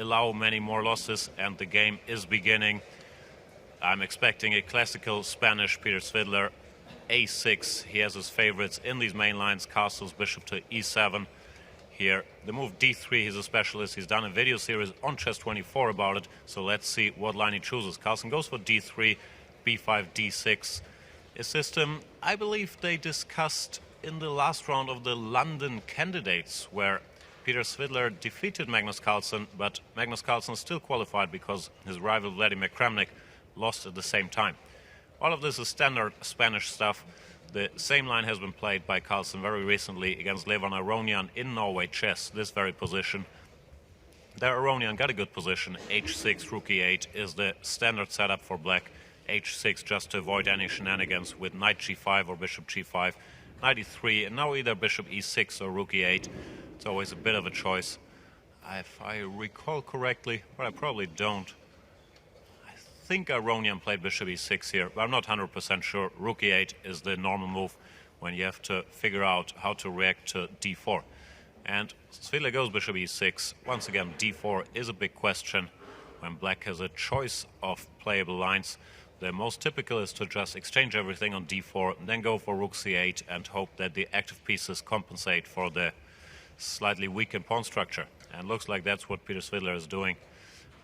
allow many more losses, and the game is beginning. I'm expecting a classical Spanish Peter Svidler a6. He has his favorites in these main lines, castles, bishop to e7. Here, the move d3, he's a specialist. He's done a video series on Chess24 about it, so let's see what line he chooses. Carlsen goes for d3, b5, d6. A system I believe they discussed in the last round of the London candidates, where Peter Svidler defeated Magnus Carlsen, but Magnus Carlsen still qualified because his rival Vladimir Kramnik lost at the same time. All of this is standard Spanish stuff. The same line has been played by Carlsen very recently against Levan Aronian in Norway chess, this very position. There Aronian got a good position. h6, rook e8 is the standard setup for black. h6 just to avoid any shenanigans with knight g5 or bishop g5. Knight e3, and now either bishop e6 or rook e8. It's always a bit of a choice. If I recall correctly, but I probably don't, I think Aronian played bishop e6 here, but I'm not 100% sure. Rook e8 is the normal move when you have to figure out how to react to d4. And Svidler goes bishop e6. Once again, d4 is a big question when black has a choice of playable lines. The most typical is to just exchange everything on d4, then go for rook c8 and hope that the active pieces compensate for the slightly weakened pawn structure. And looks like that's what Peter Svidler is doing.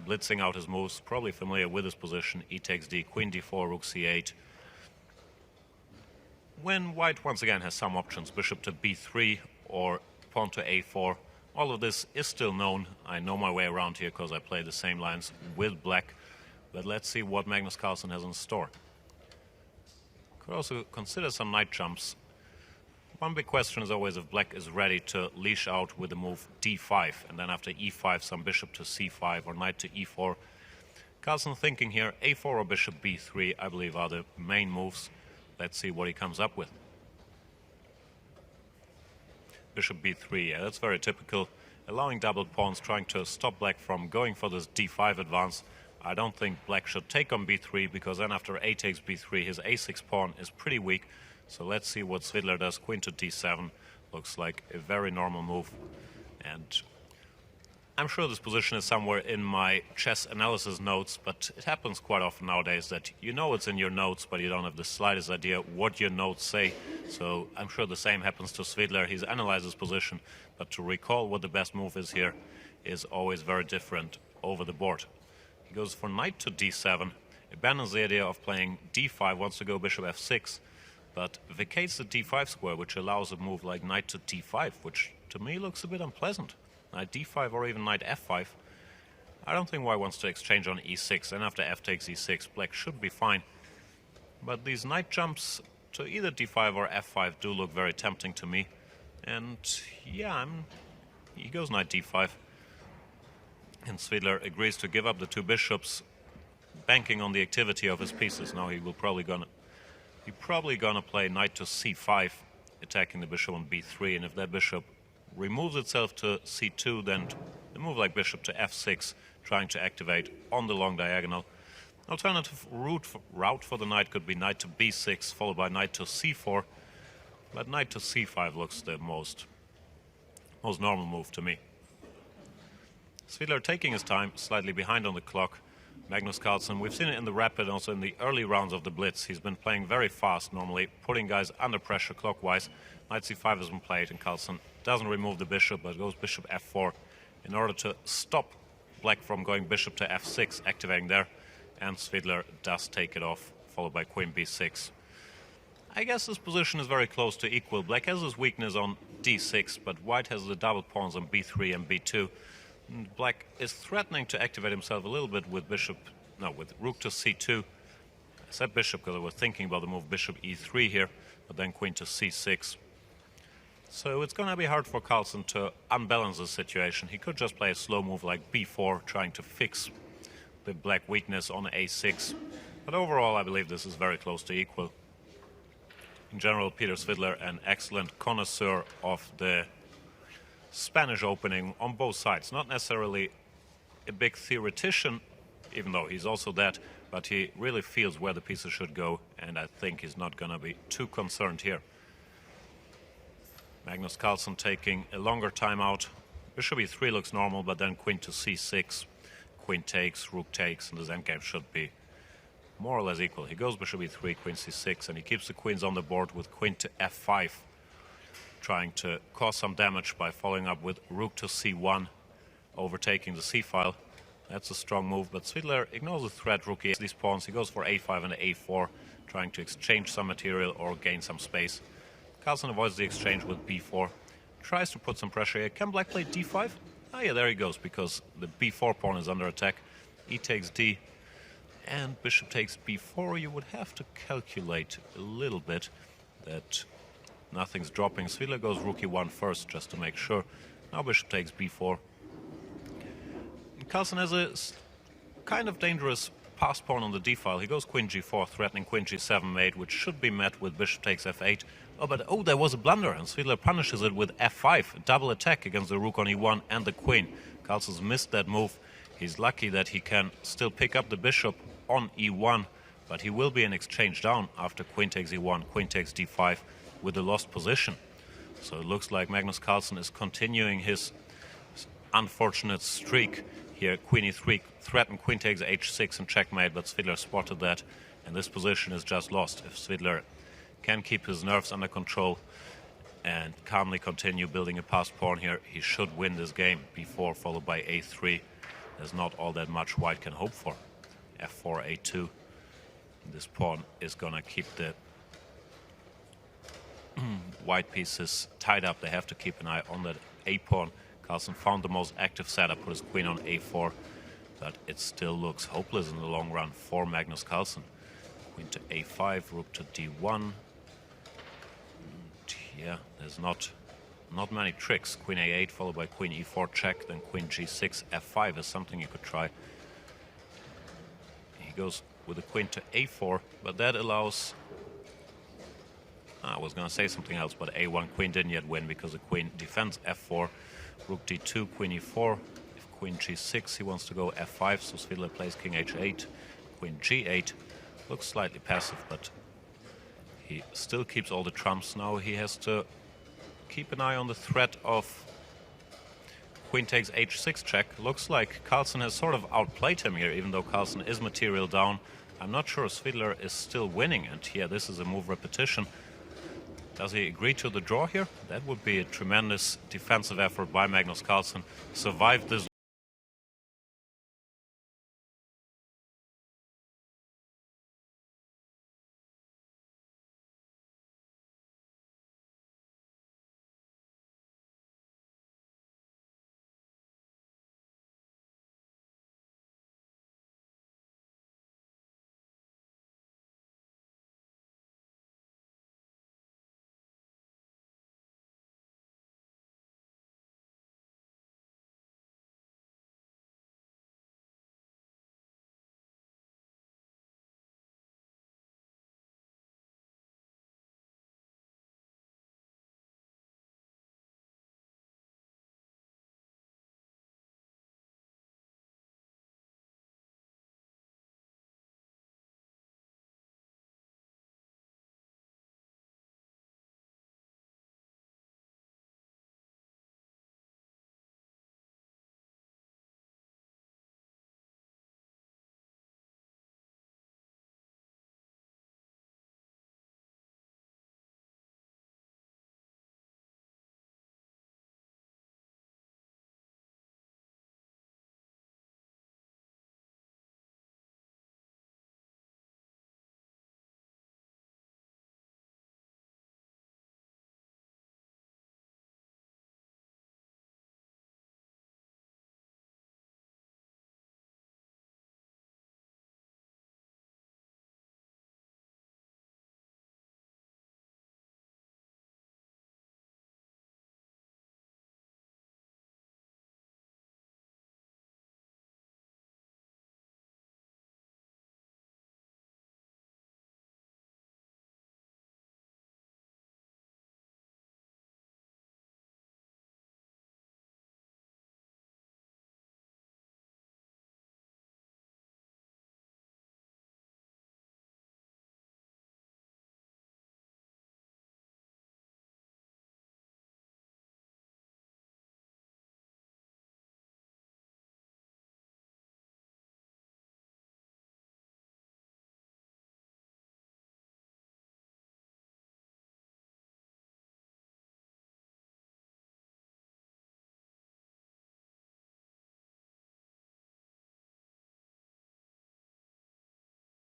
Blitzing out his moves, probably familiar with his position. E takes d, queen d4, rook c8. When white once again has some options, bishop to b3 or pawn to a4, all of this is still known. I know my way around here because I play the same lines with black. But let's see what Magnus Carlsen has in store. Could also consider some knight jumps. One big question is always if black is ready to leash out with the move d5, and then after e5 some bishop to c5 or knight to e4. Carlsen thinking here a4 or bishop b3, I believe, are the main moves. Let's see what he comes up with. Bishop b3, yeah, that's very typical. Allowing doubled pawns, trying to stop black from going for this d5 advance. I don't think black should take on b3, because then after a takes b3, his a6 pawn is pretty weak. So let's see what Svidler does. Queen to d7 looks like a very normal move. And I'm sure this position is somewhere in my chess analysis notes, but it happens quite often nowadays that you know it's in your notes, but you don't have the slightest idea what your notes say. So I'm sure the same happens to Svidler. He's analyzed his position, but to recall what the best move is here is always very different over the board. He goes for knight to d7, abandons the idea of playing d5, wants to go bishop f6, but vacates the d5 square, which allows a move like knight to d5, which to me looks a bit unpleasant. Knight d5 or even knight f5. I don't think white wants to exchange on e6, and after f takes e6, black should be fine. But these knight jumps to either d5 or f5 do look very tempting to me. And yeah, he goes knight d5. And Svidler agrees to give up the two bishops, banking on the activity of his pieces. Now he will probably gonna play knight to c5, attacking the bishop on b3, and if that bishop removes itself to c2, then a move like bishop to f6, trying to activate on the long diagonal. Alternative route for the knight could be knight to b6, followed by knight to c4, but knight to c5 looks the most normal move to me. Svidler taking his time, slightly behind on the clock. Magnus Carlsen, we've seen it in the rapid, also in the early rounds of the blitz. He's been playing very fast normally, putting guys under pressure clockwise. Knight c5 has been played, and Carlsen doesn't remove the bishop, but goes bishop f4 in order to stop black from going bishop to f6, activating there. And Svidler does take it off, followed by queen b6. I guess this position is very close to equal. Black has his weakness on d6, but white has the double pawns on b3 and b2. Black is threatening to activate himself a little bit with with rook to c2. I said bishop because I was thinking about the move bishop e3 here, but then queen to c6. So it's going to be hard for Carlsen to unbalance the situation. He could just play a slow move like b4, trying to fix the black weakness on a6. But overall, I believe this is very close to equal. In general, Peter Svidler, an excellent connoisseur of the Spanish opening on both sides. Not necessarily a big theoretician, even though he's also that, but he really feels where the pieces should go, and I think he's not going to be too concerned here. Magnus Carlsen taking a longer time out, Bishop e3 looks normal, but then queen to c6, queen takes, rook takes, and this endgame should be more or less equal. He goes bishop e3, queen c6, and he keeps the queens on the board with queen to f5, trying to cause some damage by following up with rook to c1, overtaking the c-file. That's a strong move, but Svidler ignores the threat. Rook e8 these pawns. He goes for a5 and a4, trying to exchange some material or gain some space. Carlsen avoids the exchange with b4, tries to put some pressure here. Can black play d5? Ah, yeah, there he goes, because the b4 pawn is under attack. E takes d, and bishop takes b4. You would have to calculate a little bit that nothing's dropping. Svidler goes rook e1 first, just to make sure. Now bishop takes b4. Carlsen has a kind of dangerous pass pawn on the d-file. He goes queen g4, threatening queen g7 mate, which should be met with bishop takes f8. Oh, there was a blunder, and Svidler punishes it with f5, a double attack against the rook on e1 and the queen. Carlsen's missed that move. He's lucky that he can still pick up the bishop on e1, but he will be in exchange down after queen takes e1, queen takes d5 with the lost position. So it looks like Magnus Carlsen is continuing his unfortunate streak here. Queen e3, threatened queen takes h6 and checkmate, but Svidler spotted that, and this position is just lost. If Svidler can keep his nerves under control and calmly continue building a passed pawn here, he should win this game. b4 followed by a3. There's not all that much white can hope for. f4, a2. This pawn is gonna keep the white pieces tied up. They have to keep an eye on that a pawn. Carlsen found the most active setup, put his queen on a4, but it still looks hopeless in the long run for Magnus Carlsen. Queen to a5, rook to d1. And yeah, there's not many tricks. Queen a8 followed by queen e4 check, then queen g6, f5 is something you could try. He goes with the queen to a4, but that allows... I was going to say something else, but a1 queen didn't yet win because the queen defends f4. Rook d2, queen e4. If queen g6, he wants to go f5, so Svidler plays king h8, queen g8. Looks slightly passive, but he still keeps all the trumps. Now he has to keep an eye on the threat of queen takes h6 check. Looks like Carlsen has sort of outplayed him here, even though Carlsen is material down. I'm not sure Svidler is still winning, and here this is a move repetition. Does he agree to the draw here? That would be a tremendous defensive effort by Magnus Carlsen. Survived this